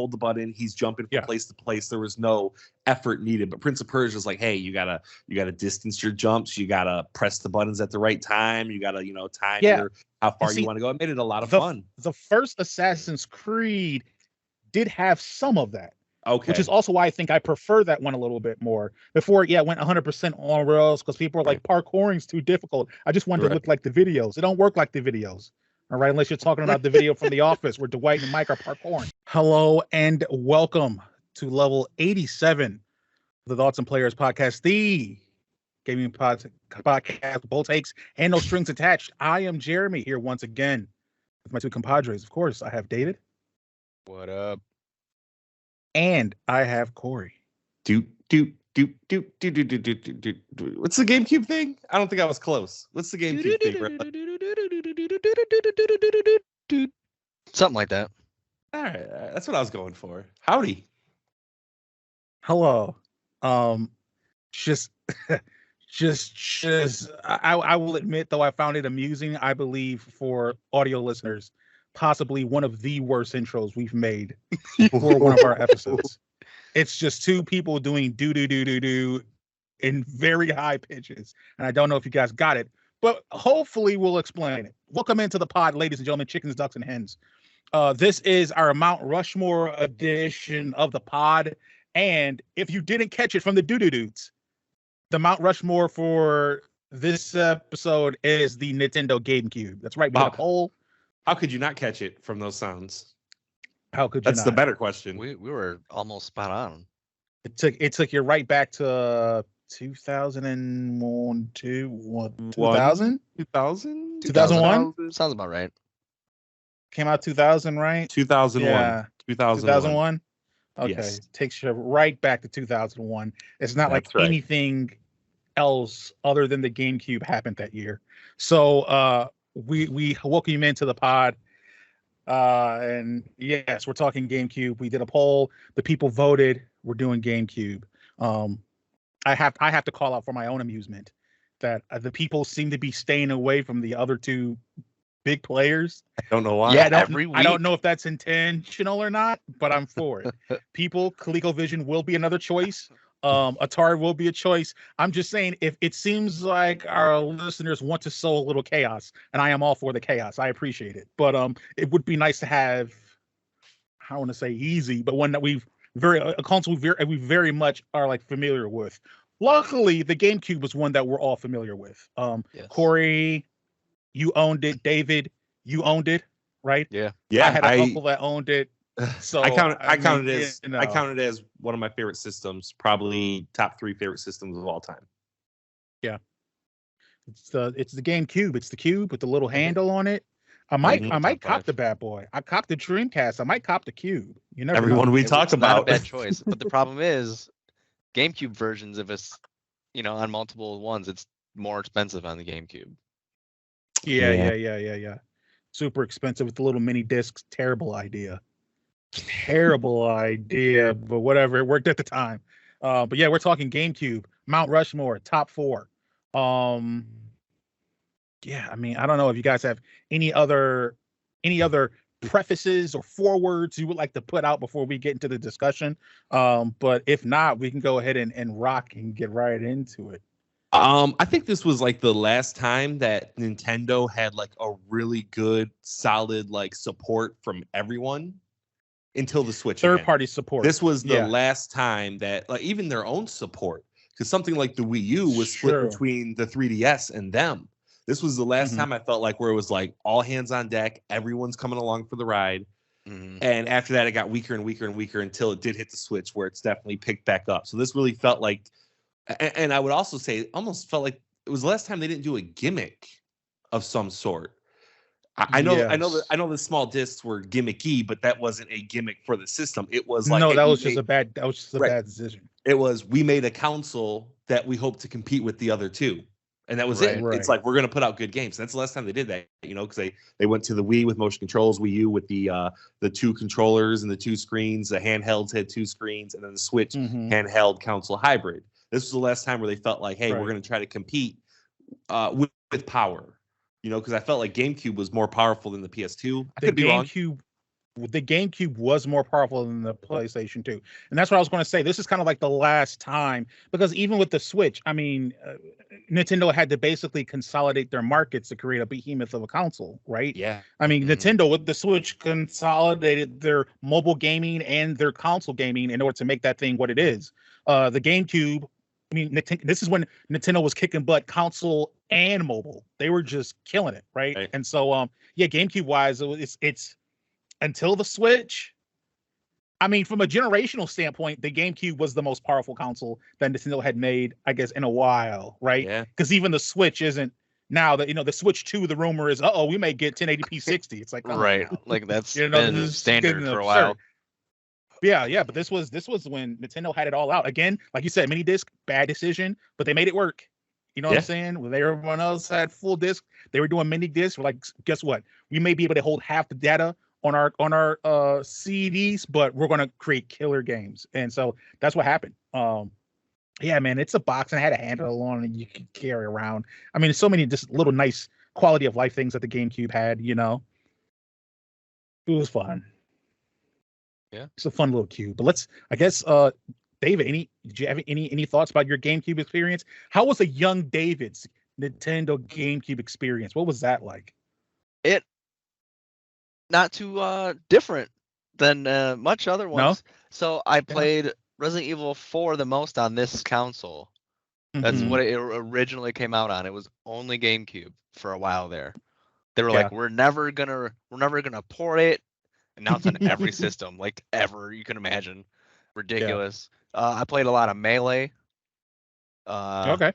hold the button. He's jumping from Yeah. place to place. There was no effort needed. But Prince of Persia is like, hey, you gotta distance your jumps. You gotta press the buttons at the right time. You gotta time how far you want to go. It made it a lot of fun. The first Assassin's Creed did have some of that. Okay. Which is also why I think I prefer that one a little bit more. Before, it went 100% on rails because people are like, parkouring's too difficult. I just wanted to look like the videos. It don't work like the videos. All right, unless you're talking about the video from The Office where Dwight and Mike are parkouring. Hello and welcome to level 87 of the Thoughts and Players podcast, the gaming podcast with bold takes and no strings attached. I am Jeremy here once again with my two compadres. Of course, I have David. What up? And I have Corey. What's the GameCube thing? I don't think I was close. What's the GameCube thing? Something like that. All right, that's what I was going for. Howdy. Hello. Just I will admit, though, I found it amusing. I believe for audio listeners, possibly one of the worst intros we've made for one of our episodes. It's just two people doing do in very high pitches. And I don't know if you guys got it, but hopefully we'll explain it. Welcome into the pod, ladies and gentlemen, chickens, ducks, and hens. This is our Mount Rushmore edition of the pod. And if you didn't catch it from the dudes, the Mount Rushmore for this episode is the Nintendo GameCube. That's right. We had a poll. How could you not catch it from those sounds? How could you That's not? the better question. We were almost spot on. It took you right back to 2001, 2000? 2001? Sounds about right. Came out 2000, right? 2001. Yeah. 2001? Okay. Yes. Takes you right back to 2001. It's not That's like right. anything else other than the GameCube happened that year. So we welcome you into the pod. And yes, we're talking GameCube. We did a poll. The people voted. We're doing GameCube. I have to call out for my own amusement that the people seem to be staying away from the other two big players. I don't know why. Yeah, every week. I don't know if that's intentional or not, but I'm for it. People, ColecoVision will be another choice. Atari will be a choice. I'm just saying, if it seems like our listeners want to sow a little chaos, and I am all for the chaos, I appreciate it. But it would be nice to have, I don't want to say easy, but one that a console we very much are like familiar with. Luckily, the GameCube was one that we're all familiar with. Yes. Corey, you owned it. David, you owned it, right? Yeah. Yeah, I had a couple that owned it. So I counted it it as one of my favorite systems, probably top 3 favorite systems of all time. Yeah. It's the GameCube. It's the cube with the little handle on it. I might cop the bad boy. I copped the Dreamcast. I might cop the Cube. You never Everyone know. we talked It's not a about. bad choice. But the problem is, GameCube versions of us, on multiple ones, it's more expensive on the GameCube. Yeah. Super expensive with the little mini discs. Terrible idea. But whatever. It worked at the time. But yeah, we're talking GameCube, Mount Rushmore, top 4. Yeah, I mean, I don't know if you guys have any other prefaces or forewords you would like to put out before we get into the discussion. But if not, we can go ahead and rock and get right into it. I think this was like the last time that Nintendo had like a really good, solid like support from everyone until the Switch. Third-party support. This was the last time that like even their own support, because something like the Wii U was split between the 3DS and them. This was the last time I felt like where it was like all hands on deck, everyone's coming along for the ride. Mm-hmm. And after that, it got weaker and weaker and weaker until it did hit the Switch, where it's definitely picked back up. So this really felt like, and I would also say, it almost felt like it was the last time they didn't do a gimmick of some sort. I know the small discs were gimmicky, but that wasn't a gimmick for the system. It was like that was just a bad decision. It was, we made a console that we hope to compete with the other two. And that was it. Right. It's like, we're going to put out good games. That's the last time they did that, because they went to the Wii with motion controls, Wii U with the 2 controllers and the 2 screens. The handhelds had 2 screens, and then the Switch handheld console hybrid. This was the last time where they felt like, hey, we're going to try to compete with power. Because I felt like GameCube was more powerful than the PS2. I could be wrong. the GameCube was more powerful than the PlayStation 2. And that's what I was going to say. This is kind of like the last time, because even with the Switch, I mean, Nintendo had to basically consolidate their markets to create a behemoth of a console, right? Yeah. I mean, Nintendo with the Switch consolidated their mobile gaming and their console gaming in order to make that thing what it is. The GameCube, I mean, this is when Nintendo was kicking butt console and mobile. They were just killing it, right? And so, yeah, GameCube wise, it's until the Switch. I mean, from a generational standpoint, the GameCube was the most powerful console that Nintendo had made, I guess, in a while, right? Yeah. Because even the Switch isn't now that, the Switch 2, the rumor is, we may get 1080p 60. It's like, right, like that's been standard for a while. Yeah, but this was when Nintendo had it all out. Again, like you said, mini disc, bad decision, but they made it work. You know what I'm saying? When everyone else had full disc, they were doing mini disc. We're like, guess what? We may be able to hold half the data on our CDs, but we're gonna create killer games. And so that's what happened. Yeah, man, it's a box and it had a handle on it you could carry around. I mean, so many just little nice quality of life things that the GameCube had, It was fun. Yeah. It's a fun little cube. But I guess David, did you have any thoughts about your GameCube experience? How was a young David's Nintendo GameCube experience? What was that like? It not too different than much other ones. No? So I played Resident Evil 4 the most on this console. That's what it originally came out on. It was only GameCube for a while there. They were like, we're never gonna port it. And now it's on every system, like ever you can imagine. Ridiculous. I played a lot of Melee. Okay.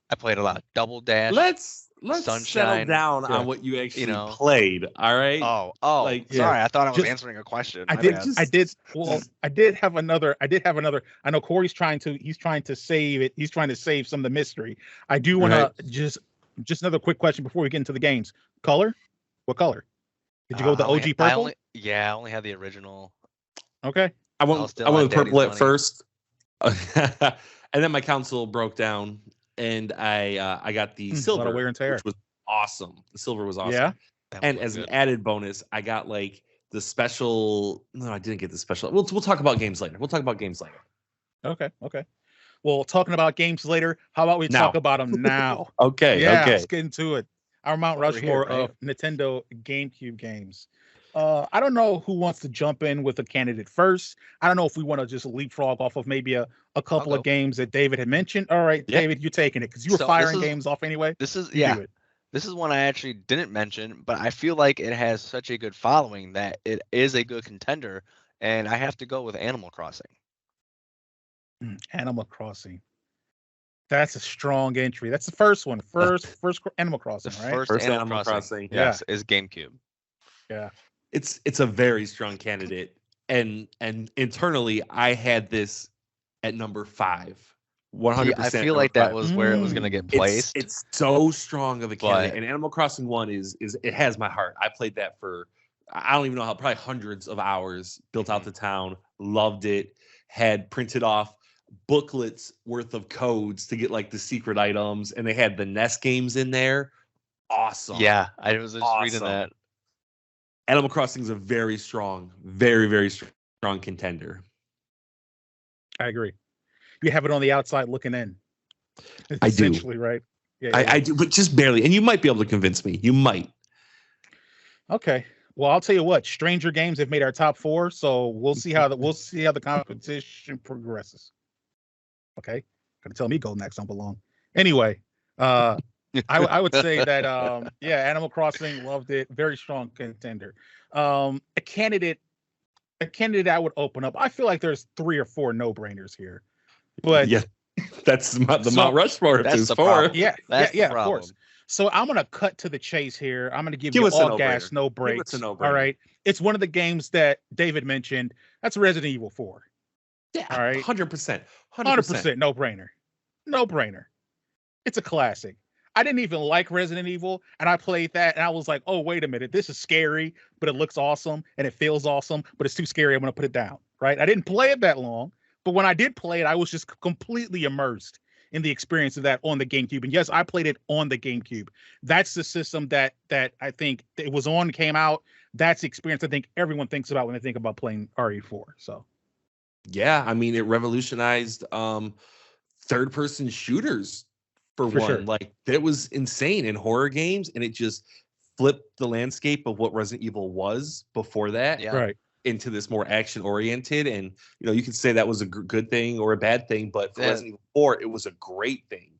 I played a lot of Double Dash. Let's Sunshine. settle down on what you actually played. All right. Oh. Sorry, I thought I was answering a question. I did have another. I know Corey's trying to save it. He's trying to save some of the mystery. I do want to just another quick question before we get into the games. Color? What color? Did you go with the OG purple? I only had the original. Okay. I went with purple at first. And then my console broke down and I got the silver, a lot of wear and tear. Which was awesome. The silver was awesome. Yeah. And as an added bonus, I got like the special. No, I didn't get the special. We'll talk about games later. Okay. Well, talking about games later, how about we talk about them now? Okay. Let's get into it. Our Mount Rushmore of Nintendo GameCube games. I don't know who wants to jump in with a candidate first. I don't know if we want to just leapfrog off of maybe a couple of games that David had mentioned. All right, David, you're taking it because you were firing games off anyway. This is one I actually didn't mention, but I feel like it has such a good following that it is a good contender, and I have to go with Animal Crossing. Animal Crossing. That's a strong entry. That's the first one. First Animal Crossing, right? First Animal Crossing. Yes, is GameCube. Yeah. It's a very strong candidate. And internally I had this at number 5. 100%. I feel like that was where it was going to get placed. It's so strong of a candidate. And Animal Crossing 1 is it has my heart. I played that for I don't even know how, probably hundreds of hours, built out the town, loved it, had printed off booklets worth of codes to get like the secret items, and they had the NES games in there. Awesome. Yeah, I was just reading that. Animal Crossing is a very strong, very, very strong contender. I agree. You have it on the outside looking in. I do. Essentially, right? Yeah, I do, but just barely. And you might be able to convince me. You might. Okay. Well, I'll tell you what. Stranger Games have made our top 4, so we'll see how the competition progresses. Okay, gonna tell me Golden Axe don't belong. Anyway, I would say that Animal Crossing, loved it, very strong contender. A candidate I would open up. I feel like there's 3 or 4 no-brainers here, but that's the Mount Rushmore. That's the 4. Yeah, of course. So I'm gonna cut to the chase here. I'm gonna give you all gas, no breaks. All right, it's one of the games that David mentioned. That's Resident Evil 4. Yeah, all right, 100%, no brainer. It's a classic. I didn't even like Resident Evil, and I played that, and I was like, oh, wait a minute, this is scary, but it looks awesome, and it feels awesome, but it's too scary, I'm gonna put it down, right? I didn't play it that long, but when I did play it, I was just completely immersed in the experience of that on the GameCube. And yes, I played it on the GameCube. That's the system that I think it was on, came out. that's the experience I think everyone thinks about when they think about playing RE4. So yeah, I mean, it revolutionized third-person shooters for one. sure. Like, that was insane in horror games, and it just flipped the landscape of what Resident Evil was before that. Yeah. Right. Into this more action oriented, and you can say that was a good thing or a bad thing, but for Resident Evil 4 it was a great thing.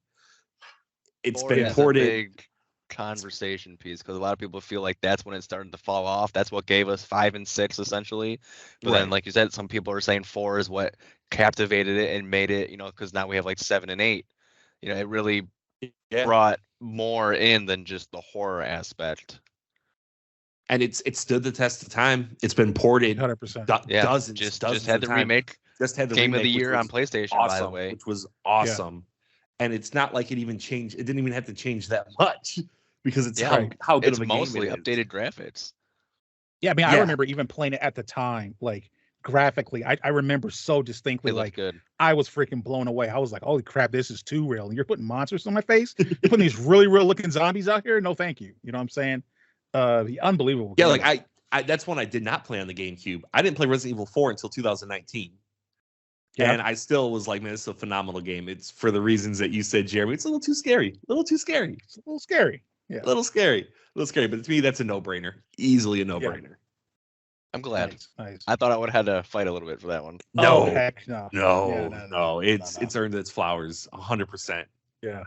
It's been ported. A big conversation piece because a lot of people feel like that's when it started to fall off. That's what gave us 5 and 6 essentially, but then like you said, some people are saying 4 is what captivated it and made it, because now we have like 7 and 8. It really brought more in than just the horror aspect. And it stood the test of time. It's been ported 100%. Dozens. Just had the remake. Just had the Game remake, of the Year on PlayStation, awesome, by the way. which was awesome. Yeah. And it's not like it even changed. It didn't even have to change that much because it's how good of a game it is. It's mostly updated graphics. Yeah, I mean, I remember even playing it at the time, like graphically. I remember so distinctly, like good. I was freaking blown away. I was like, holy crap, this is too real. And you're putting monsters on my face? You're putting these really real looking zombies out here? No, thank you. You know what I'm saying? The unbelievable. Yeah, game. Like I that's one I did not play on the GameCube. I didn't play Resident Evil 4 until 2019. Yeah. And I still was like, man, it's a phenomenal game. It's for the reasons that you said, Jeremy. It's a little too scary. It's a little scary. Yeah. A little scary. But to me, that's a no-brainer. Easily a no-brainer. Yeah. I'm glad. Nice. I thought I would have had to fight a little bit for that one. No. Oh, heck no. No. It's earned its flowers 100%. Yeah.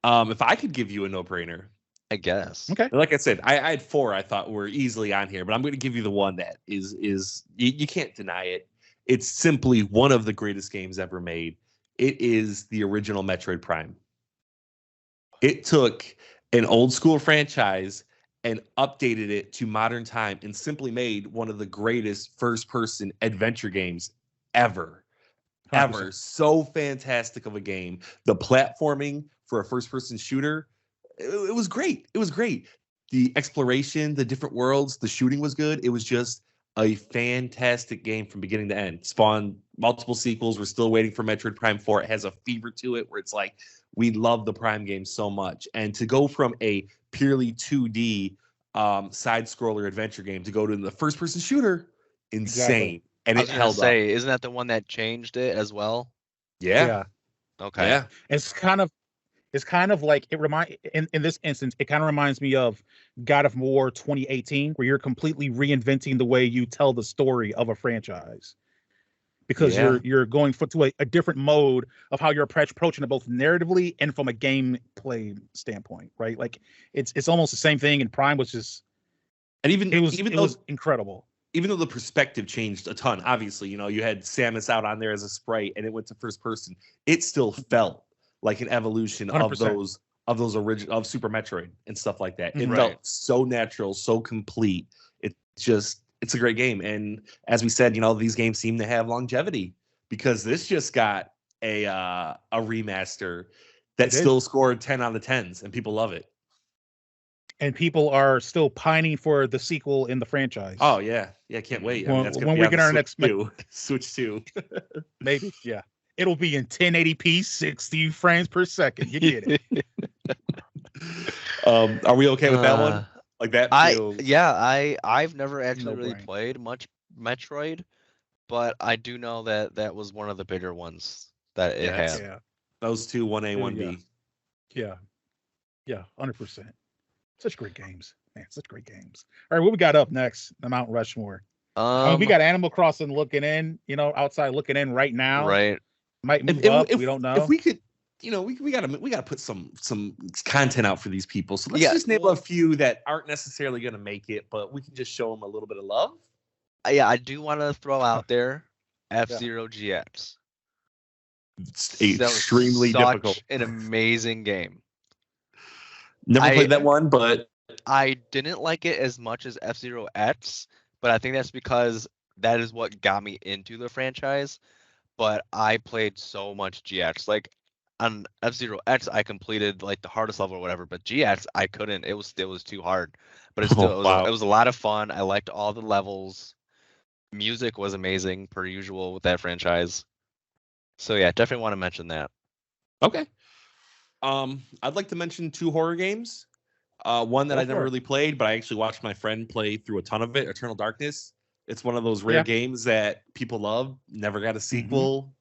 If I could give you a no-brainer, I guess. Okay. Like I said, I had 4 I thought were easily on here, but I'm going to give you the one that is you can't deny it. It's simply one of the greatest games ever made. It is the original Metroid Prime. It took an old school franchise and updated it to modern time and simply made one of the greatest first-person adventure games ever. 100%. Ever. So fantastic of a game. The platforming for a first-person shooter, it was great. It was great. The exploration, the different worlds, the shooting was good. It was just a fantastic game from beginning to end. Spawned multiple sequels. We're still waiting for Metroid Prime 4. It has a fever to it where it's like, we love the Prime game so much. And to go from a purely 2D side-scroller adventure game to go to the first-person shooter, insane. Exactly. And it held up. Isn't that the one that changed it as well? Yeah. Okay. Yeah. It's kind of like in this instance, it kind of reminds me of God of War 2018, where you're completely reinventing the way you tell the story of a franchise. Because you're going to a different mode of how you're approaching it both narratively and from a gameplay standpoint, right? Like it's almost the same thing. And Prime was just, and it was incredible. Even though the perspective changed a ton, obviously, you had Samus out on there as a sprite, and it went to first person. It still felt like an evolution 100%. of those original of Super Metroid and stuff like that. It felt so natural, so complete. It's a great game. And as we said, these games seem to have longevity because this just got a remaster that still scored 10 out of 10s and people love it. And people are still pining for the sequel in the franchise. Oh yeah. Yeah. Can't wait. When we get our next Switch 2. Maybe. Yeah. It'll be in 1080p, 60 frames per second. You get it. Are we okay with that one? Like that? I've never actually really played much Metroid, but I do know that was one of the bigger ones that it had. Yeah. Those two, 1A, 1B. Yeah. Yeah, 100%. Such great games. Man, such great games. All right, what we got up next? The Mount Rushmore. We got Animal Crossing looking in, outside looking in right now. Right. Might move up. We don't know. If we could, we gotta put some content out for these people. So let's just name a few that aren't necessarily gonna make it, but we can just show them a little bit of love. Yeah, I do want to throw out there F-Zero GX. It's extremely difficult. An amazing game. Never played that one, but I didn't like it as much as F-Zero X, but I think that's because that is what got me into the franchise. But I played so much GX. Like on F-Zero X, I completed like the hardest level or whatever, but GX I couldn't. It was too hard. But it was a lot of fun. I liked all the levels. Music was amazing per usual with that franchise. So yeah, definitely want to mention that. Okay. I'd like to mention 2 horror games. One that Go I never for it. really played, but I actually watched my friend play through a ton of it. Eternal Darkness. It's one of those rare games that people love. Never got a sequel,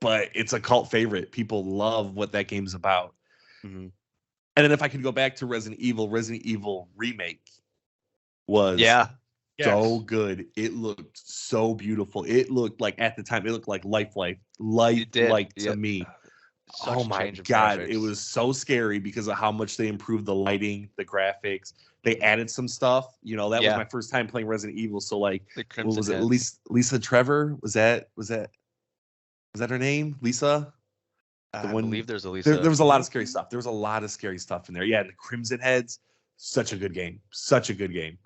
but it's a cult favorite. People love what that game's about. Mm-hmm. And then if I could go back to Resident Evil Remake was so good. It looked so beautiful. It looked like, at the time, it looked like lifelike to me. Oh my God. It was so scary because of how much they improved the lighting, the graphics. They added some stuff. You know, that was my first time playing Resident Evil. So like, what was it? Lisa Trevor? Was that her name? Lisa? I believe there's a Lisa. There was a lot of scary stuff. There was a lot of scary stuff in there. Yeah, and the Crimson Heads, such a good game. Such a good game.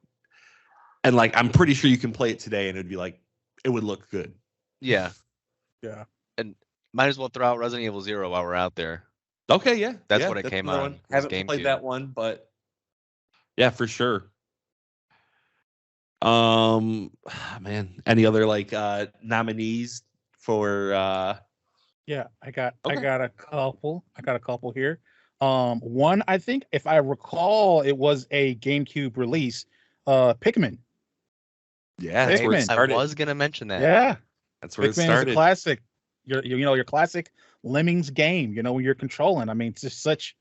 And like, I'm pretty sure you can play it today and it'd be like, it would look good. Yeah. Yeah. And might as well throw out Resident Evil 0 while we're out there. Okay, yeah. That's what it came on. Haven't played that one, but yeah, for sure. Man, any other like nominees for Yeah, I got a couple. I got a couple here. One, I think if I recall, it was a GameCube release, Pikmin. Yeah, that's where it started. I was gonna mention that. Yeah. That's where Pikmin it started. is a classic. Your classic Lemmings game, when you're controlling. I mean, it's just such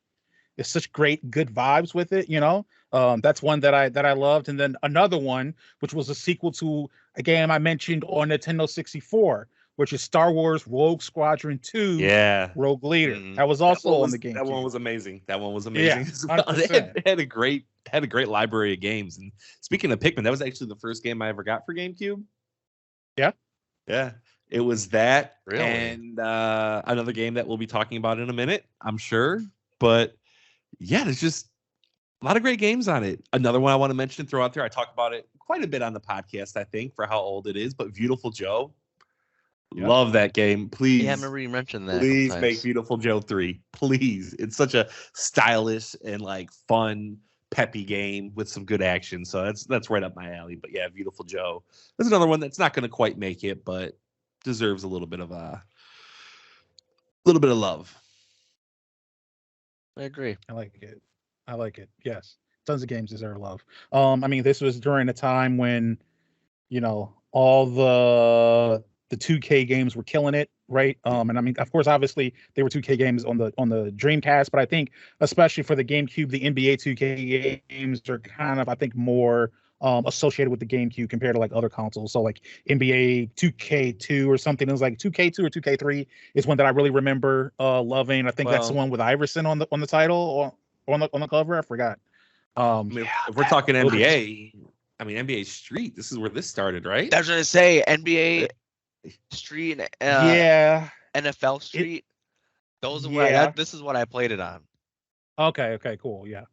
great, good vibes with it, That's one that I loved. And then another one, which was a sequel to a game I mentioned on Nintendo 64, which is Star Wars Rogue Squadron 2. Yeah. Rogue Leader. That was also on the game. That one was amazing. That one was Yeah, amazing as well. It had a great library of games. And speaking of Pikmin, that was actually the first game I ever got for GameCube. Yeah. Yeah. It was that. Really? And another game that we'll be talking about in a minute, I'm sure. But yeah, there's just a lot of great games on it. Another one I want to mention and throw out there, I talk about it quite a bit on the podcast, I think, for how old it is, but Beautiful Joe. Yep. Love that game. Please. Yeah, I remember you mentioned that. Please make Beautiful Joe 3. Please. It's such a stylish and like fun, peppy game with some good action. So that's right up my alley. But yeah, Beautiful Joe. There's another one that's not going to quite make it, but deserves a little bit of love. I agree. I like it. Yes. Tons of games deserve love. I mean, this was during a time when, all the 2K games were killing it, right? And I mean, of course, obviously they were 2K games on the Dreamcast, but I think especially for the GameCube, the NBA 2K games are kind of, I think, more associated with the GameCube compared to like other consoles. So like NBA 2K2 or something. It was like 2K2 or 2K3 is one that I really remember loving. I think that's the one with Iverson on the title or on the cover. I forgot. If we're talking NBA, I mean NBA Street. This is where this started, right? I was gonna say NBA Street. NFL Street. Those are this is what I played it on. Okay, cool. Yeah.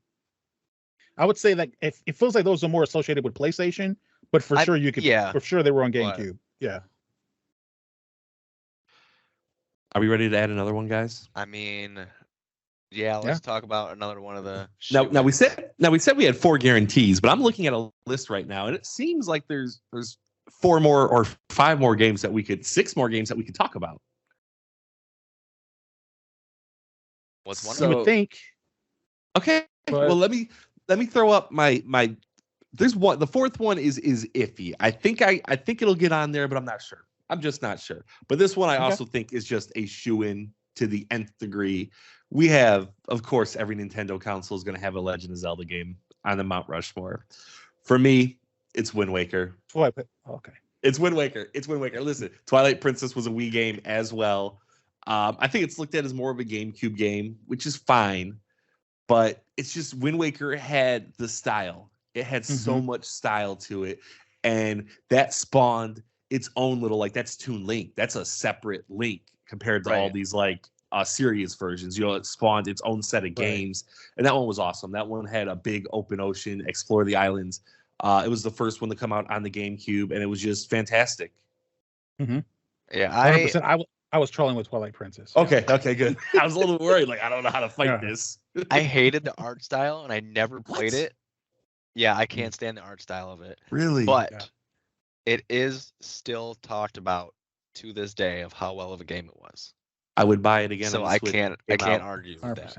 I would say that if it feels like those are more associated with PlayStation, but for sure you could. Yeah. For sure they were on GameCube. Yeah. Are we ready to add another one, guys? I mean, let's talk about another one of the. Now we said we had 4 guarantees, but I'm looking at a list right now, and it seems like there's 4 more or 5 more games 6 more games that we could talk about. What's one? You would think. Okay. Well, let me throw up my. There's one. The 4th one is iffy. I think it'll get on there, but I'm not sure. I'm just not sure. But this one I also think is just a shoo-in to the nth degree. We have, of course, every Nintendo console is going to have a Legend of Zelda game on the Mount Rushmore. For me, it's Wind Waker. Okay. It's Wind Waker. Listen, Twilight Princess was a Wii game as well. I think it's looked at as more of a GameCube game, which is fine. But it's just Wind Waker had the style. It had so much style to it. And that spawned its own little, like, that's Toon Link. That's a separate Link compared to all these, like, serious versions. It spawned its own set of games. And that one was awesome. That one had a big open ocean, explore the islands. It was the first one to come out on the GameCube, and it was just fantastic. Mm-hmm. Yeah, 100%. I was trolling with Twilight Princess. Okay, good. I was a little worried. Like, I don't know how to fight this. I hated the art style, and I never played it. Yeah, I can't stand the art style of it. Really? But it is still talked about to this day of how well of a game it was. I would buy it again. So I can't argue with that.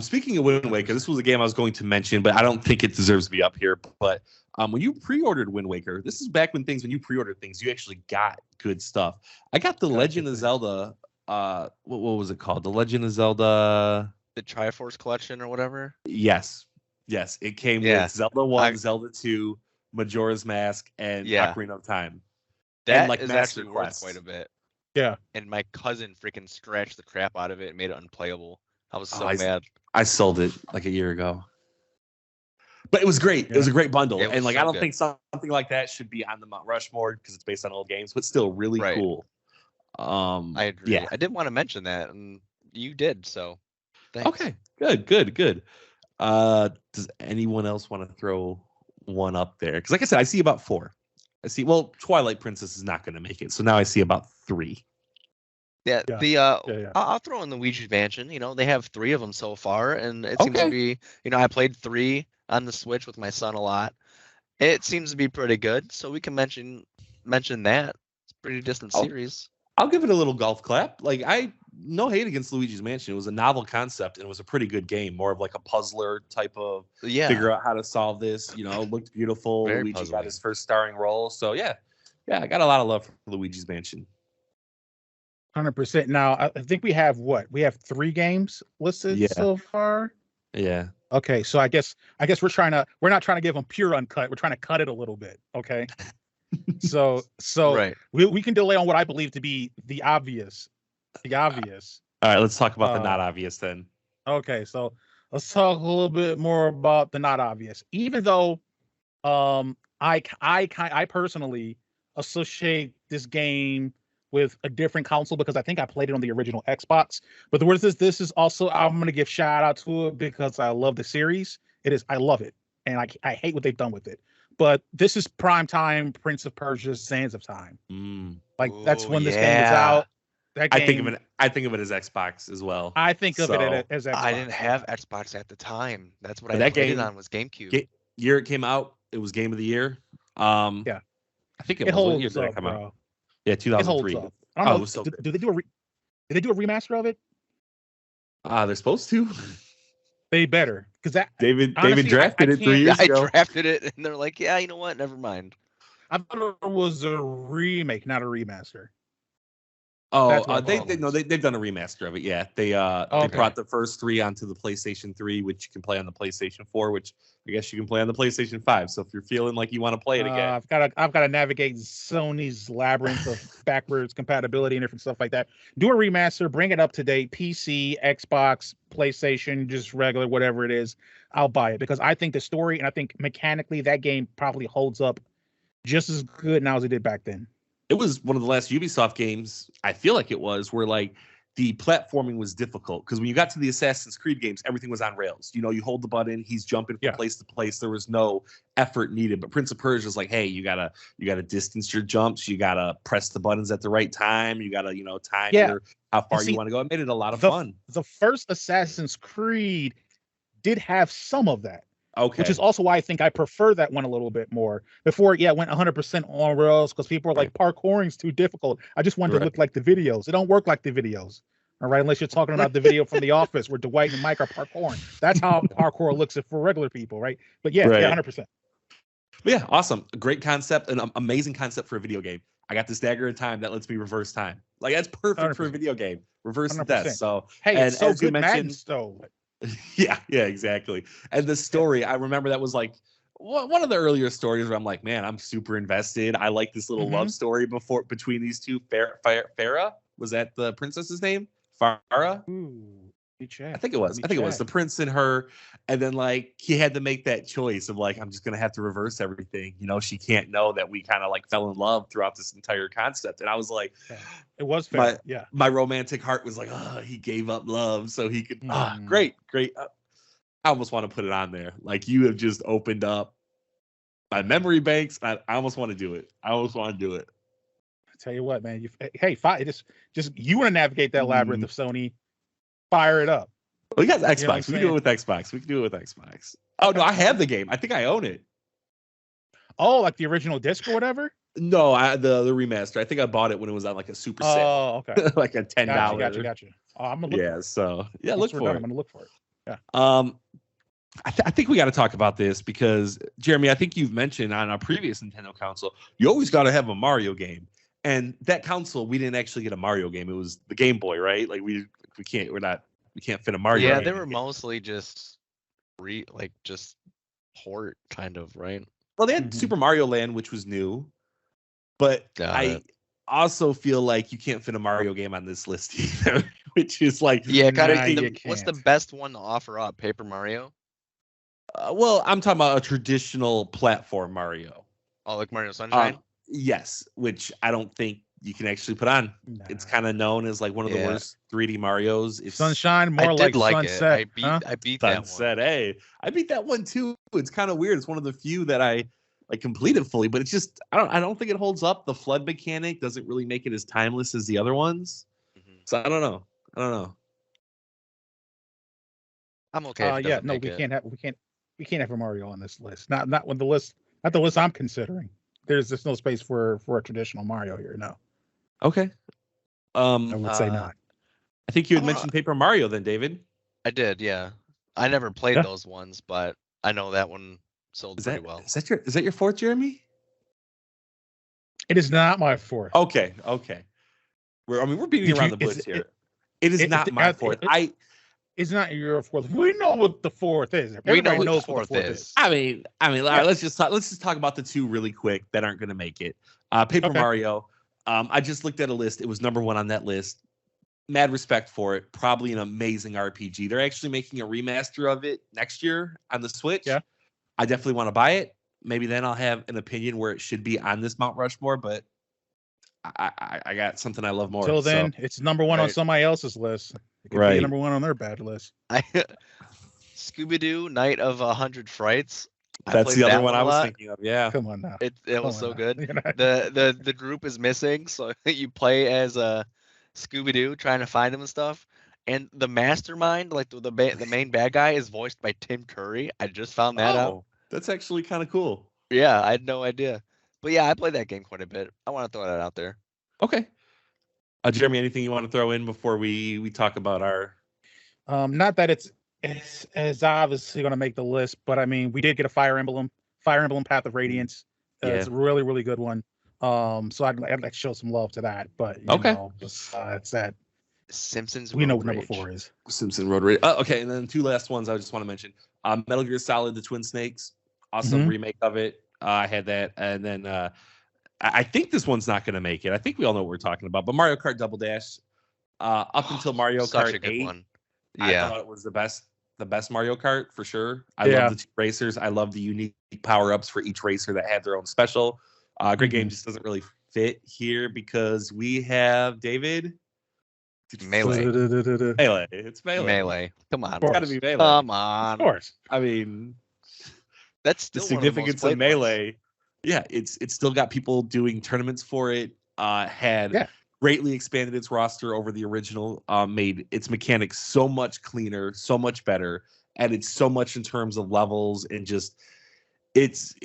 Speaking of Wind Waker, this was a game I was going to mention, but I don't think it deserves to be up here. But when you pre-ordered Wind Waker, this is back when you pre-ordered things, you actually got good stuff. I got the Legend of Zelda. What was it called? The Legend of Zelda. The Triforce Collection or whatever. Yes. It came with Zelda 1, Zelda 2, Majora's Mask, and Ocarina of Time. That and, is actually worth quite a bit. Yeah. And my cousin freaking scratched the crap out of it and made it unplayable. I was so mad. I sold it like a year ago. But it was great. It was a great bundle. And like, I don't think something like that should be on the Mount Rushmore because it's based on old games, but still really cool. I agree. Yeah. I didn't want to mention that, and you did, so thanks. Okay. Good. Does anyone else want to throw one up there? Because like I said, I see about 4. Twilight Princess is not going to make it. So now I see about 3. I'll throw in the Luigi's Mansion. They have 3 of them so far, and it seems to be. I played 3 on the Switch with my son a lot. It seems to be pretty good, so we can mention that. It's a pretty distant series. I'll give it a little golf clap. Like no hate against Luigi's Mansion. It was a novel concept and it was a pretty good game. More of like a puzzler type of figure out how to solve this. It looked beautiful. Very Luigi puzzling. got his first starring role. So yeah, I got a lot of love for Luigi's Mansion. 100%. Now I think we have 3 games listed so far. Yeah. Okay, so I guess we're not trying to give them pure uncut. We're trying to cut it a little bit. Okay. So right. we can delay on what I believe to be the obvious. All right, let's talk about the not obvious then. Okay, so let's talk a little bit more about the not obvious. Even though I personally associate this game with a different console because I think I played it on the original Xbox. But the word is this is also, I'm going to give shout out to it because I love the series. I love it. And I hate what they've done with it. But this is primetime Prince of Persia: Sands of Time. That's when this game was out. That game, I think of it as Xbox as well. I think of it as Xbox. I didn't have Xbox at the time. That's what I played it on was GameCube. Year it came out, it was Game of the Year. I think it was. What year did it come out? Yeah, 2003. I don't know. Do they do a remaster of it? They're supposed to. They better, because that David drafted it 3 years ago. I drafted it, and they're like, "Yeah, you know what? Never mind." I thought it was a remake, not a remaster. Oh, they've done a remaster of it. Yeah, they brought the first 3 onto the PlayStation 3, which you can play on the PlayStation 4, which I guess you can play on the PlayStation 5. So if you're feeling like you want to play it again, I've got to navigate Sony's labyrinth of backwards compatibility and different stuff like that. Do a remaster, bring it up to date, PC, Xbox, PlayStation, just regular, whatever it is. I'll buy it because I think the story and I think mechanically that game probably holds up just as good now as it did back then. It was one of the last Ubisoft games, I feel like it was, where like the platforming was difficult because when you got to the Assassin's Creed games, everything was on rails. You hold the button, he's jumping from place to place. There was no effort needed. But Prince of Persia is like, hey, you gotta distance your jumps, you gotta press the buttons at the right time, you gotta time how far you want to go. It made it a lot of fun. The first Assassin's Creed did have some of that. Okay. Which is also why I think I prefer that one a little bit more. Before it went 100% on rails because people were like, parkouring's too difficult. I just wanted to look like the videos. It don't work like the videos. All right, unless you're talking about the video from The Office where Dwight and Mike are parkouring. That's how parkour looks for regular people, right? But 100%. But yeah, awesome. Great concept, an amazing concept for a video game. I got this dagger of time that lets me reverse time. Like that's perfect 100%. For a video game. Reverse death. So hey, it's so good Madden though. Yeah, exactly. And the story, I remember that was like one of the earlier stories where I'm like, man, I'm super invested. I like this little love story between these two. Farah, was that the princess's name? Farah? I think it was. I think it was the prince and her. And then like he had to make that choice of like, I'm just gonna have to reverse everything. She can't know that we kind of like fell in love throughout this entire concept. And I was like, it was fair. My romantic heart was like, he gave up love so he could. Great. I almost want to put it on there. Like you have just opened up my memory banks. I almost want to do it. I tell you what, man. Just you want to navigate that labyrinth of Sony. Fire it up. We got Xbox. We can do it with Xbox. Oh no, I have the game. I think I own it. Oh, like the original disc or whatever? No, the remaster. I think I bought it when it was on like a super sale. Oh, okay. Like a $10. Gotcha. Oh, I'm gonna look. Look for it. I'm gonna look for it. Yeah. I think we got to talk about this because Jeremy, I think you've mentioned on a previous Nintendo console, you always got to have a Mario game, and that console we didn't actually get a Mario game. It was the Game Boy, right? Like we can't fit a Mario. Yeah, game. they were mostly just just port kind of, right? Well, they had Super Mario Land, which was new, but I also feel like you can't fit a Mario game on this list either, which is like what's the best one to offer up? Paper Mario? Well, I'm talking about a traditional platform Mario. Oh, like Mario Sunshine? Yes, which I don't think you can actually put on. Nah. It's kind of known as like one of the worst 3D Marios. It's Sunshine, more like Sunset. I beat that Sunset. Hey, I beat that one too. It's kind of weird. It's one of the few that I like completed fully, but it's just I don't think it holds up. The flood mechanic doesn't really make it as timeless as the other ones. Mm-hmm. So I don't know. I'm okay. Yeah, no, we can't have a Mario on this list. Not when the list, not the list I'm considering. There's just no space for a traditional Mario here. No. Okay. I would say not. I think you had mentioned Paper Mario then, David. I did, yeah. I never played those ones, but I know that one sold pretty well. Is that your fourth, Jeremy? It is not my fourth. Okay. We're beating around the bush here. It is not my fourth. It's not your fourth. We know what the fourth is. Everybody knows what the fourth is. I mean, all right, let's just talk about the two really quick that aren't going to make it. Paper Mario. I just looked at a list. It was number one on that list. Mad respect for it. Probably an amazing RPG. They're actually making a remaster of it next year on the Switch. Yeah. I definitely want to buy it. Maybe then I'll have an opinion where it should be on this Mount Rushmore, but I got something I love more. Till then, it's number one on somebody else's list. It could be number one on their bad list. Scooby-Doo, Night of 100 Frights. That's the other one I was thinking of. Yeah. Come on now. It was so good. The group is missing, so you play as a Scooby-Doo trying to find him and stuff. And the mastermind, like the main bad guy, is voiced by Tim Curry. I just found that out. That's actually kind of cool. Yeah, I had no idea. But yeah, I played that game quite a bit. I want to throw that out there. Okay. Jeremy, anything you want to throw in before we talk about our? Not that it's as obviously going to make the list, but I mean, we did get a Fire Emblem Path of Radiance. It's a really, really good one. So I'd like to show some love to that. But you know, besides that, Simpsons. We know what number 4 is. Simpson Road Rage. Okay, and then two last ones I just want to mention. Metal Gear Solid: The Twin Snakes. Awesome remake of it. I had that, and then I think this one's not going to make it. I think we all know what we're talking about. But Mario Kart Double Dash, up until Mario Kart 8, I thought it was the best Mario Kart for sure. I love the two racers. I love the unique power-ups for each racer that had their own special. Great Game just doesn't really fit here because we have David. Melee. It's Melee. Melee. Come on. It's got to be Melee. Come on. Of course. I mean, that's still the significance of Melee. Ones. Yeah, it's still got people doing tournaments for it. Greatly expanded its roster over the original. Made its mechanics so much cleaner, so much better, added so much in terms of levels, and just it's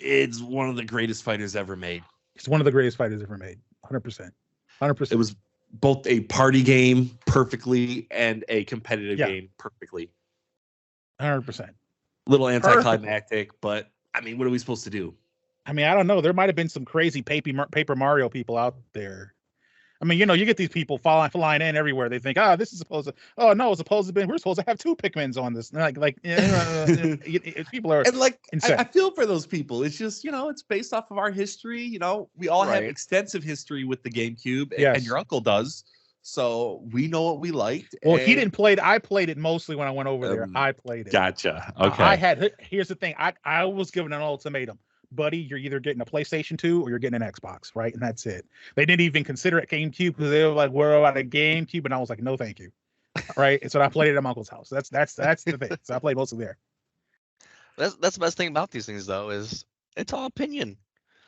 one of the greatest fighters ever made. It's one of the greatest fighters ever made. 100%. It was both a party game perfectly and a competitive game perfectly. 100%. Little anticlimactic, but I mean, what are we supposed to do? I mean, I don't know. There might have been some crazy Paper Mario people out there. I mean, you know, you get these people flying in everywhere. They think, this is supposed to. Oh no, it's supposed to be. We're supposed to have 2 Pikmins on this. People are and like. insane. I feel for those people. It's just it's based off of our history. You know, we all have extensive history with the GameCube, and your uncle does. So we know what we liked. Well, he didn't play it. I played it mostly when I went over there. I played it. Gotcha. Okay. Here's the thing. I was given an ultimatum. Buddy, you're either getting a PlayStation 2 or you're getting an Xbox, right? And that's it. They didn't even consider it GameCube because they were like, "We're about a GameCube," and I was like, "No, thank you." Right? So I played it at my uncle's house. That's the thing. So I played mostly there. That's the best thing about these things, though, is it's all opinion.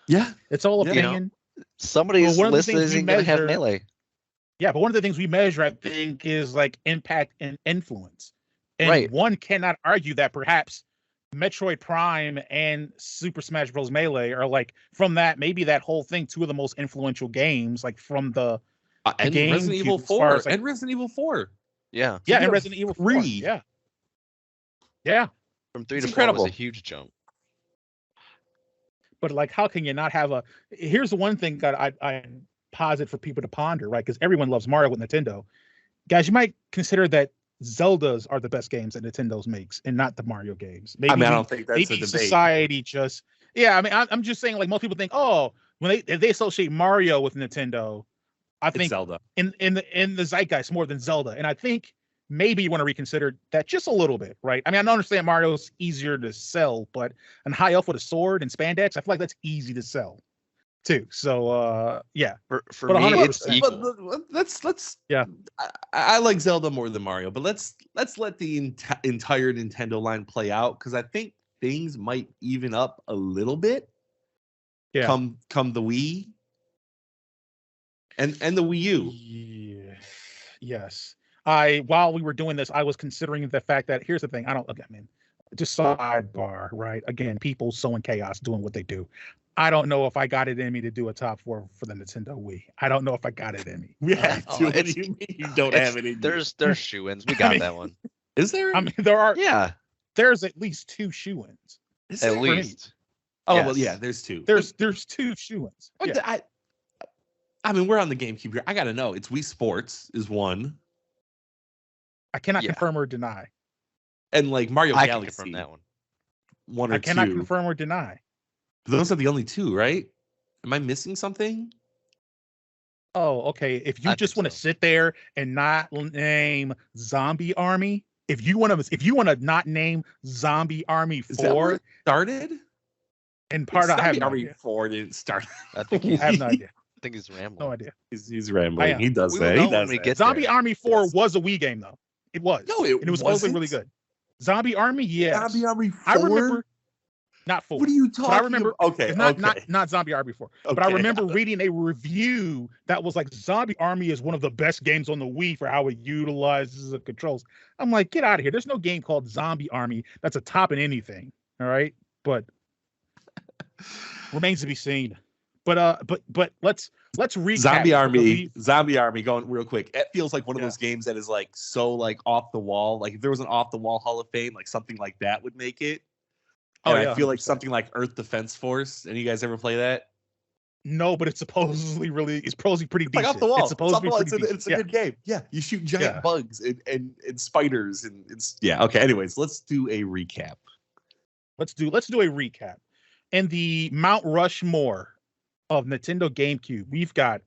Yeah, it's all opinion. Somebody's list isn't going to have Melee. Yeah, but one of the things we measure, I think, is like impact and influence. And one cannot argue that perhaps Metroid Prime and Super Smash Bros. Melee are like from that that whole thing 2 of the most influential games like from the and game Resident Evil 4 and Resident Evil 4. Yeah. Yeah, and Resident Evil 4. Yeah. Yeah. From 3 It's to 4 was incredible. a huge jump. But like, how can you not have a? Here's the one thing that I posit for people to ponder, right? Because everyone loves Mario with Nintendo. Guys, you might consider that Zeldas are the best games that Nintendo's makes, and not the Mario games. Maybe I don't think that's a debate. Society just, yeah. I mean, I'm just saying, like, most people think, oh, if they associate Mario with Nintendo, I think it's Zelda in the zeitgeist more than Zelda, and I think maybe you want to reconsider that just a little bit, right? I mean, I understand Mario's easier to sell, but an high elf with a sword and spandex, I feel like that's easy to sell too. So yeah, for but me 100%. it's equal. Let's yeah. I like Zelda more than Mario, but let's let the entire Nintendo line play out, because I think things might even up a little bit. Yeah. Come the Wii and the Wii U. Yeah. Yes. While we were doing this, I was considering the fact that here's the thing. I mean, just sidebar, right? Again, people sowing chaos, doing what they do. I don't know if I got it in me to do a top 4 for the Nintendo Wii. I don't know if I got it in me. We have to. What do you mean you don't have it in you? There's shoo-ins. We got that one. Is there? I mean, there are. Yeah. There's at least 2 shoo-ins. At least. Oh yes. well, yeah. There's 2. There's 2 shoo-ins. Yeah. I mean, we're on the GameCube here. I gotta know. It's Wii Sports is one. I cannot confirm or deny. And like Mario I Galaxy. can confirm that one. One or I cannot 2. confirm or deny. Those are the only 2, right? Am I missing something? Oh, okay. If you just want to sit there and not name Zombie Army, if you want to not name Zombie Army 4, is that where it started? And part I have no Army idea. 4 didn't start. I think I have no idea. I think he's rambling. No idea. He's rambling. He does that. He does that. Zombie Army 4 was a Wii game though. It was. No, it was also really good. Zombie Army, yes. Zombie Army 4? I remember. Not 4. What are you talking about? I remember. Okay. Not Zombie Army 4. Okay. But I remember reading a review that was like, Zombie Army is one of the best games on the Wii for how it utilizes the controls. I'm like, get out of here. There's no game called Zombie Army that's a top in anything. All right. But remains to be seen. But let's recap. Zombie Army going real quick. It feels like one of those games that is like so like off the wall. Like if there was an off the wall Hall of Fame, like something like that would make it. And I feel like 100%. Something like Earth Defense Force. Any of you guys ever play that? No, but it's supposedly pretty decent. Like off the wall. It's supposed to be it's a good game. Yeah, you shoot giant bugs and spiders and it's okay. Anyways, let's do a recap. Let's do a recap. And the Mount Rushmore of Nintendo GameCube, we've got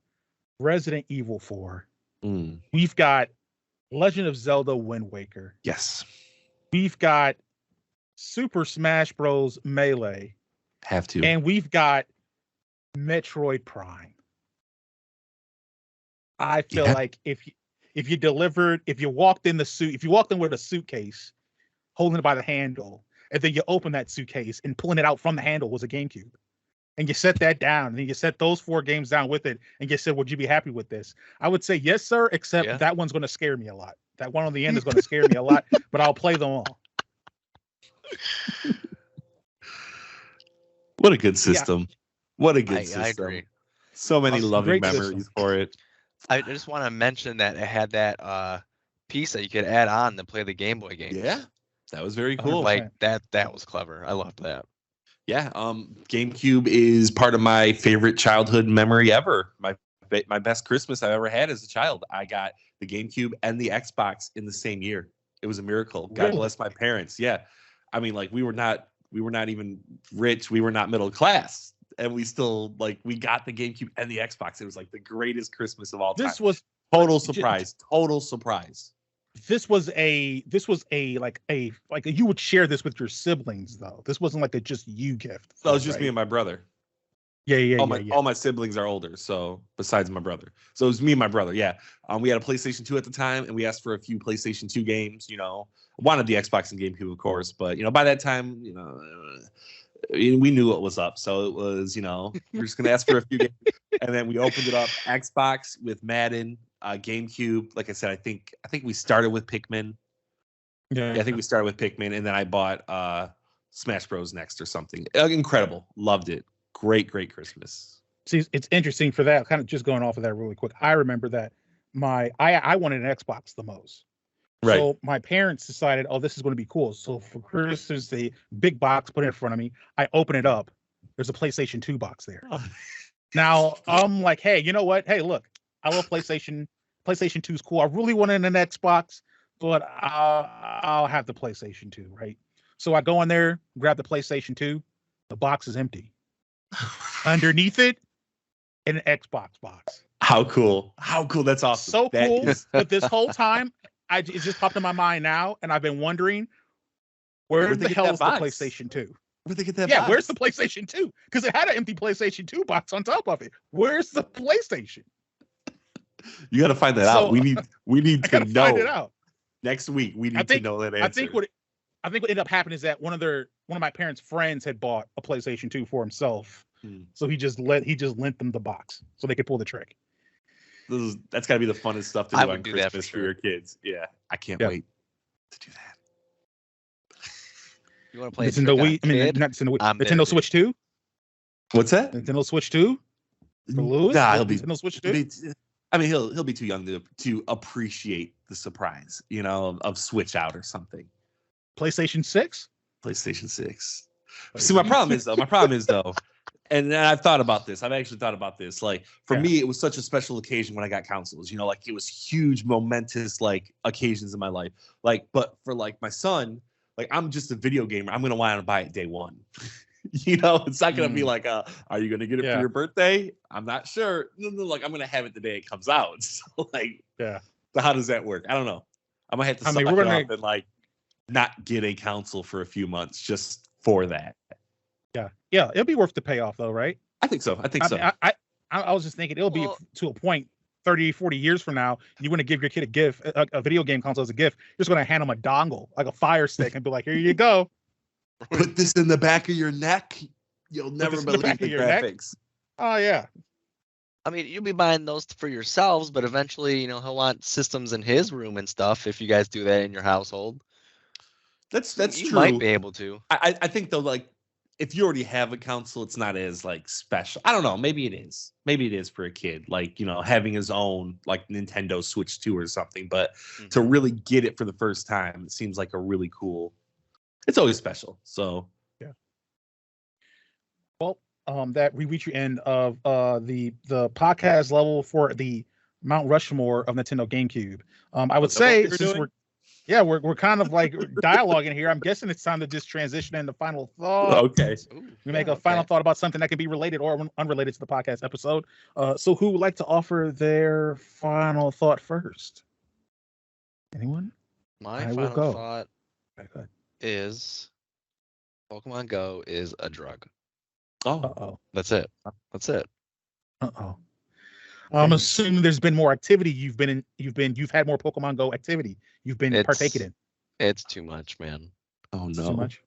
Resident Evil 4. We've got Legend of Zelda Wind Waker. Yes. We've got Super Smash Bros. Melee. Have to. And we've got Metroid Prime. I feel like if you walked in with a suitcase, holding it by the handle, and then you open that suitcase and pulling it out from the handle was a GameCube. And you set that down, and then you set those 4 games down with it, and you said, would you be happy with this? I would say yes, sir, except that one's going to scare me a lot. That one on the end is going to scare me a lot, but I'll play them all. What a good system. Yeah. What a good system. I agree. So many loving memories for it. I just want to mention that it had that piece that you could add on to play the Game Boy games. Yeah. That was very cool. Like that was clever. I loved that. Yeah, GameCube is part of my favorite childhood memory ever. My best Christmas I've ever had as a child. I got the GameCube and the Xbox in the same year. It was a miracle. God bless my parents. Yeah. I mean, like we were not even rich. We were not middle class, and we still we got the GameCube and the Xbox. It was like the greatest Christmas of all time. This was total surprise. Total surprise. This was a you would share this with your siblings though. This wasn't like a just you gift. So it was just me and my brother. Yeah. All my siblings are older, so besides my brother. So it was me and my brother, yeah. We had a PlayStation 2 at the time, and we asked for a few PlayStation 2 games, Wanted the Xbox and GameCube, of course, but, by that time, we knew what was up. So it was, we're just going to ask for a few games. And then we opened it up, Xbox with Madden, GameCube. Like I said, I think we started with Pikmin. Yeah, I think we started with Pikmin, and then I bought Smash Bros. Next or something. Incredible. Loved it. Great Christmas. See, it's interesting for that. Kind of just going off of that really quick. I remember that I wanted an Xbox the most. Right. So my parents decided, oh, this is going to be cool. So for Christmas, the big box put it in front of me. I open it up. There's a PlayStation 2 box there. Now I'm like, hey, you know what? Hey, look, I love PlayStation. PlayStation 2 is cool. I really wanted an Xbox, but I'll have the PlayStation 2, right? So I go in there, grab the PlayStation 2. The box is empty. Underneath it, an Xbox box. How cool. How cool. That's awesome. So cool. But this whole time, it just popped in my mind now, and I've been wondering, where the hell is the PlayStation 2? Where'd they get that box? Where's the PlayStation 2? Because it had an empty PlayStation 2 box on top of it. Where's the PlayStation? You got to find that out. We need to know. Find it out. Next week, we need to know that answer. I think what ended up happening is that one of my parents' friends had bought a PlayStation 2 for himself. So he just lent them the box so they could pull the trick. That's got to be the funnest stuff to do on Christmas for your kids. Yeah, I can't wait to do that. You want to play Nintendo Wii? I mean, not Nintendo Wii. Nintendo Switch 2. What's that? Nintendo Switch 2 for Lewis. Nah, he'll be Nintendo Switch 2. I mean, he'll be too young to appreciate the surprise, of Switch out or something. PlayStation 6. PlayStation 6. See, my problem is though. And I've thought about this. I've actually thought about this. Like for me, it was such a special occasion when I got consoles. Like it was huge, momentous like occasions in my life. Like, but for like my son, like I'm just a video gamer. I'm gonna want to buy it day one. It's not gonna be like, are you gonna get it for your birthday? I'm not sure. No, like I'm gonna have it the day it comes out. So like, So how does that work? I don't know. I might have to suck it up and like not get a console for a few months just for that. Yeah, it'll be worth the payoff though, right? I think so. I was just thinking it'll be to a point 30, 40 years from now, you want to give your kid a gift, a video game console as a gift, you're just going to hand them a dongle, like a Fire Stick, and be like, here you go. Put this in the back of your neck. You'll never believe the graphics. Oh, yeah. I mean, you'll be buying those for yourselves, but eventually, he'll want systems in his room and stuff if you guys do that in your household. That's true. You might be able to. I think, though, like, if you already have a console, it's not as like special. I don't know. Maybe it is. Maybe it is for a kid, like, having his own like Nintendo Switch 2 or something. But to really get it for the first time, it seems like a really cool. It's always special. So yeah. Well, that we reach the end of the podcast level for the Mount Rushmore of Nintendo GameCube. I would say since we're kind of like dialoguing here. I'm guessing it's time to just transition into final thought. Okay. We make a final thought about something that could be related or unrelated to the podcast episode. So who would like to offer their final thought first? Anyone? My final thought is Pokemon Go is a drug. Oh. That's it. Uh-oh. I'm assuming there's been more activity. You've had more Pokemon Go activity. You've been partaking in. It's too much, man. Oh no. Too much.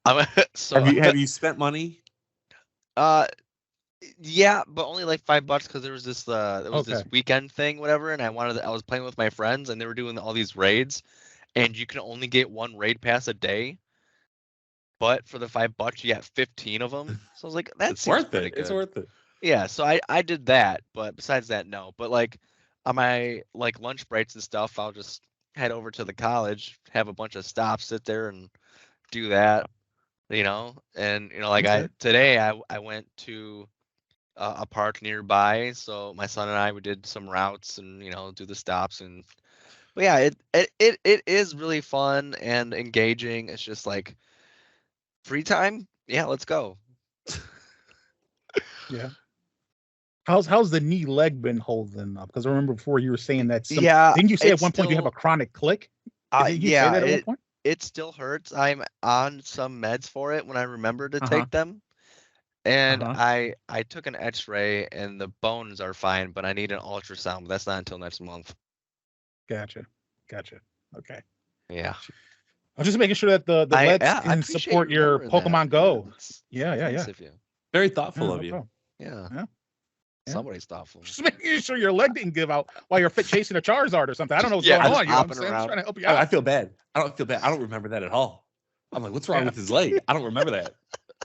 Have you spent money? Yeah, but only like $5 because there was this this weekend thing, whatever, and I was playing with my friends and they were doing all these raids, and you can only get one raid pass a day. But for the $5, you get 15 of them. So I was like, that's worth it. It's worth it. Yeah, so I did that, but besides that, no. But like on my like lunch breaks and stuff, I'll just head over to the college, have a bunch of stops, sit there and do that, And today I went to a park nearby, so my son and I we did some routes and do the stops but yeah, it is really fun and engaging. It's just like free time. Yeah, let's go. Yeah. How's the knee leg been holding up? Because I remember before you were saying that. Didn't you say at one point you have a chronic click? It still hurts. I'm on some meds for it when I remember to take them. And I took an X-ray and the bones are fine, but I need an ultrasound. But that's not until next month. Gotcha. Okay. Yeah. I'm just making sure that the legs can support your Pokemon Go. Yeah. Very thoughtful of you. Yeah. Somebody's thoughtful. Just making sure your leg didn't give out while you're chasing a Charizard or something. I don't know what's going on. I'm just trying to help you out. I feel bad. I don't remember that at all. I'm like, what's wrong with his leg? I don't remember that.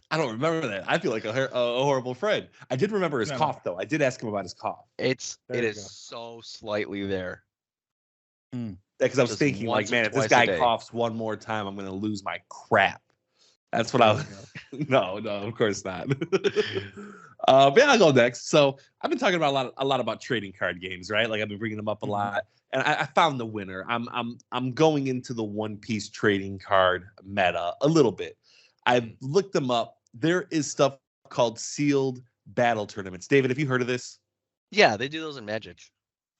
I feel like a horrible friend. I did remember his cough, though. I did ask him about his cough. It is so slightly there. because I was Just thinking, like, once or man, if this twice a guy day. coughs one more time, I'm gonna lose my crap. That's what I was. No, of course not. But yeah, I'll go next. So I've been talking about a lot about trading card games, right? Like I've been bringing them up a lot, and I found the winner. I'm going into the One Piece trading card meta a little bit. I've looked them up. There is stuff called sealed battle tournaments. David, have you heard of this? Yeah, they do those in Magic.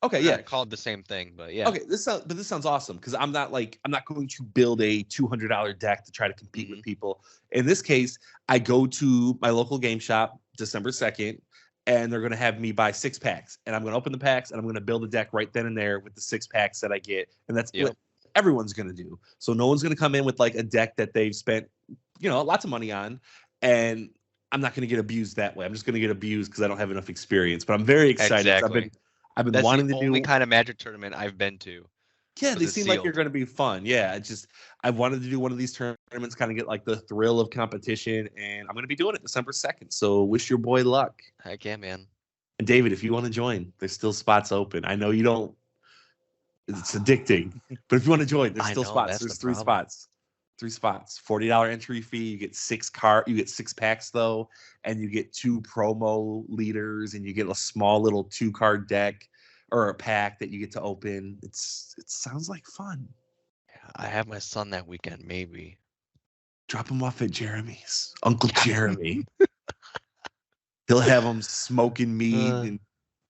Okay, They're yeah. not called the same thing, but yeah. Okay, this sounds awesome because I'm not going to build a $200 deck to try to compete with people. In this case, I go to my local game shop December 2nd, and they're going to have me buy 6 packs, and I'm going to open the packs, and I'm going to build a deck right then and there with the 6 packs that I get, and that's what everyone's going to do. So no one's going to come in with like a deck that they've spent, lots of money on, and I'm not going to get abused that way. I'm just going to get abused because I don't have enough experience. But I'm very excited. Exactly. I've been That's wanting the to do only kind of Magic tournament I've been to. Yeah, they seem like they're going to be fun. Yeah, I wanted to do one of these tournaments, kind of get like the thrill of competition, and I'm going to be doing it December 2nd. So wish your boy luck. Heck yeah, man. And David, if you want to join, there's still spots open. I know you don't. It's addicting, but if you want to join, there's still spots. There's 3 spots. 3 spots. $40 entry fee. You get 6 packs though, and you get 2 promo leaders, and you get a small little 2-card deck or a pack that you get to open. It sounds like fun. Yeah, I have my son that weekend. Maybe drop him off at Jeremy's. Uncle Jeremy. He'll have him smoking meat and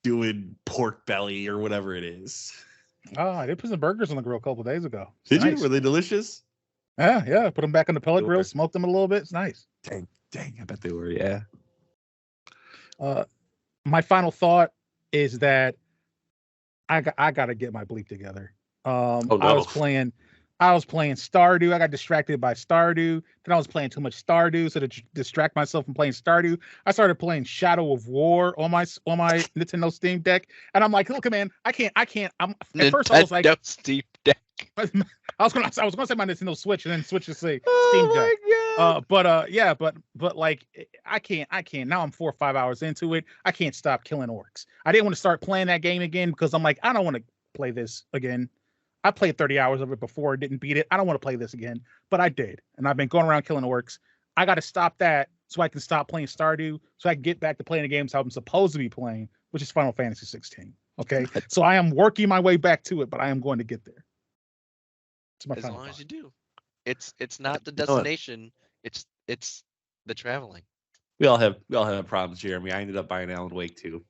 doing pork belly or whatever it is. Oh, they put some burgers on the grill a couple of days ago. Did you? Were they delicious? Yeah. Put them back on the pellet grill, smoked them a little bit. It's nice. Dang, I bet they were. Yeah. My final thought is that I got to get my bleep together. Oh, no. I was playing Stardew. I got distracted by Stardew. Then I was playing too much Stardew, so to distract myself from playing Stardew, I started playing Shadow of War on my Nintendo Steam Deck. And I'm like, look, man, I can't. At first I was like, Steam Deck. I was gonna say my Nintendo Switch and then switch to say Oh Steam Deck. my God. But like I can't. Now I'm 4 or 5 hours into it. I can't stop killing orcs. I didn't want to start playing that game again because I'm like, I don't want to play this again. I played 30 hours of it before, didn't beat it. I don't want to play this again, but I did. And I've been going around killing orcs. I got to stop that so I can stop playing Stardew, so I can get back to playing the games how I'm supposed to be playing, which is Final Fantasy 16. Okay. So I am working my way back to it, but I am going to get there. As long as you do. It's not the destination. It's the traveling. We all have problems, Jeremy. I ended up buying Alan Wake too.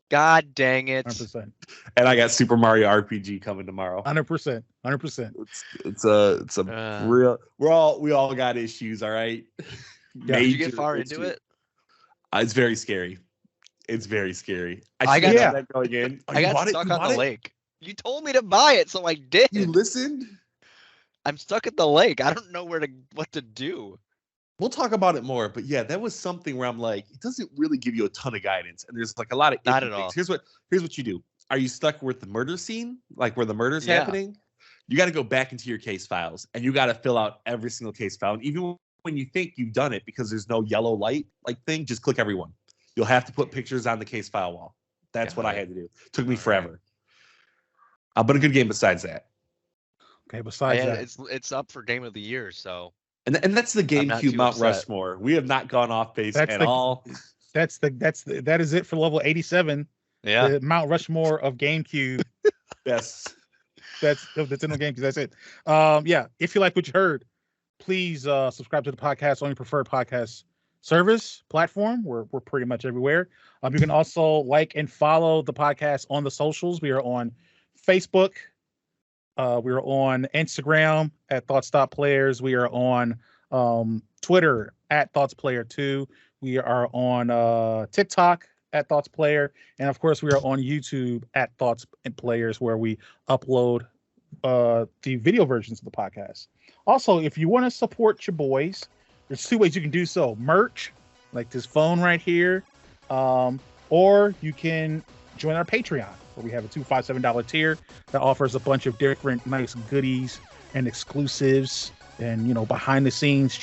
God dang it. 100%. And I got Super Mario RPG coming tomorrow. 100%. It's a real. We all got issues. All right. Yeah. Did you get far into it? It's very scary. I got that going in. I got stuck on the lake. You told me to buy it, so I did. You listened? I'm stuck at the lake. I don't know what to do. We'll talk about it more, but yeah, that was something where I'm like, it doesn't really give you a ton of guidance, and there's like a lot of not at things. all. Here's what you do. Are you stuck with the murder scene, like where the murder's happening? You got to go back into your case files, and you got to fill out every single case file. And even when you think you've done it, because there's no yellow light like thing, just click every one. You'll have to put pictures on the case file wall. That's what I had to do. It took me forever. But a good game besides that. Okay, besides that, it's up for Game of the Year, so. And that's the GameCube Mount Rushmore. We have not gone off base at all. That is it for level 87. Yeah. The Mount Rushmore of GameCube. Yes. That's in the GameCube. That's it. Yeah. If you like what you heard, please subscribe to the podcast on your preferred podcast service platform. We're pretty much everywhere. You can also like and follow the podcast on the socials. We are on Facebook. We are on Instagram at ThoughtStopPlayers. We are on Twitter at ThoughtsPlayer2. We are on TikTok at ThoughtsPlayer. And of course, we are on YouTube at Thoughts and Players, where we upload the video versions of the podcast. Also, if you want to support your boys, there's 2 ways you can do so. Merch, like this phone right here, or you can join our Patreon, where we have a $2, $5, $7 tier that offers a bunch of different nice goodies and exclusives and, behind the scenes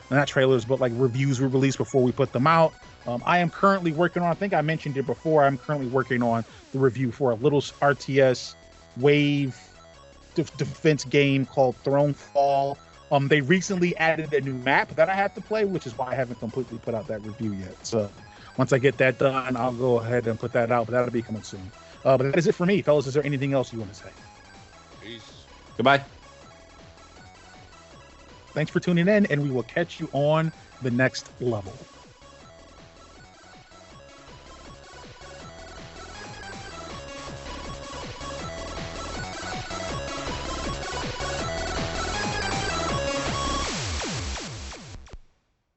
not trailers, but like reviews we release before we put them out. I am currently working on, I think I mentioned it before, I'm currently working on the review for a little RTS Wave defense game called Thronefall. They recently added a new map that I have to play, which is why I haven't completely put out that review yet. So once I get that done, I'll go ahead and put that out, but that'll be coming soon. But that is it for me. Fellas, is there anything else you want to say? Peace. Goodbye. Thanks for tuning in, and we will catch you on the next level.